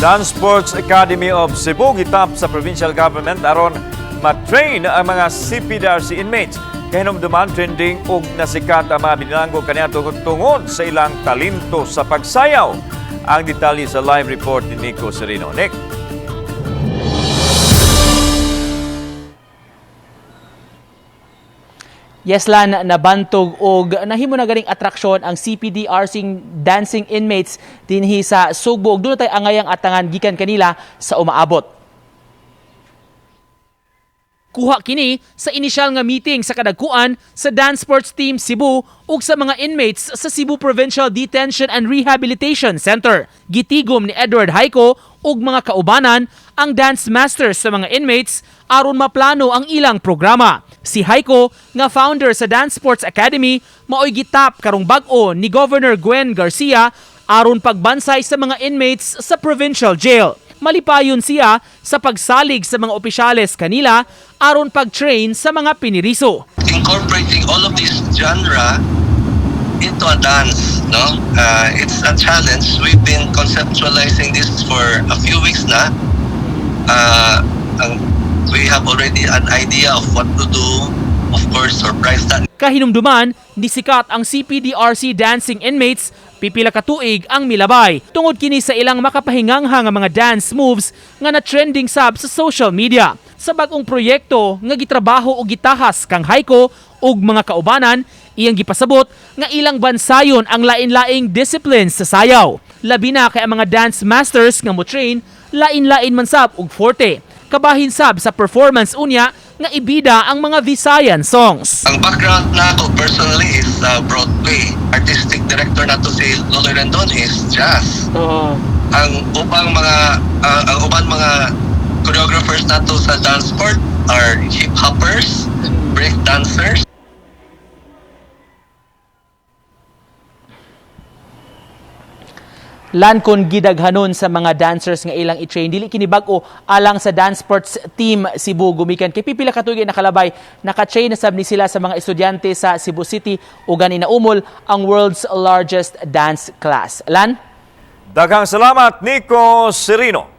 Dance Sports Academy of Cebu gitap sa provincial government aron ma-train ang mga CPDRC inmates. Kahinumduman trending og nasikat ang mga binilanggo kaniya tungod sa ilang talento sa pagsayaw. Ang detalye sa live report ni Nico Serino. Nick. Yes, Lan, nabantog og nahimo na ganing atraksyon ang CPDRC dancing inmates dinhi sa Sugbo. Doon tay angayang atangan gikan kanila sa umaabot. Kuha kini sa inisyal nga meeting sa kadagkuan sa Dance Sports Team Cebu ug sa mga inmates sa Cebu Provincial Detention and Rehabilitation Center. Gitigom ni Edward Haiko ug mga kaubanan ang dance masters sa mga inmates aron maplano ang ilang programa. Si Haiko, nga founder sa Dance Sports Academy, maoy gitap karong bag-o ni Governor Gwen Garcia aron pagbansay sa mga inmates sa provincial jail. Malipayon siya sa pagsalig sa mga opisyales kanila aron pag-train sa mga piniriso. Incorporating all of this genre into a dance, no? It's a challenge. We've been conceptualizing this for a few weeks na. We have already an idea of what to do. Of course, surprise that. Kahinumduman, nisikat ang CPDRC dancing inmates, pipila ka tuig ang milabay. Tungod kini sa ilang makapahinganghang nga mga dance moves nga na-trending sab sa social media. Sa bagong proyekto nga gitrabaho o gitahas kang Haiko ug mga kaubanan, iyang gipasabot nga ilang bansayon ang lain-laing disciplines sa sayaw. Labi na kay ang mga dance masters nga mo train, lain-lain man sab og forte. Kabahin sab sa performance unya nga ibida ang mga Visayan songs. Ang background nato personally is Broadway. Artistic director nato si Lolo Rendon is jazz. Ang ubang mga choreographers nato sa dance sport are hip hoppers, break dancers. Lan kon gidaghanon sa mga dancers nga ilang i-train dili kini bag-o alang sa Dance Sports Team Cebu gumikan kay pipila ka tuig nakalabay naka-train na sab ni sila sa mga estudyante sa Cebu City ug gani naumol ang world's largest dance class. Lan, Daghang salamat Nico Serino.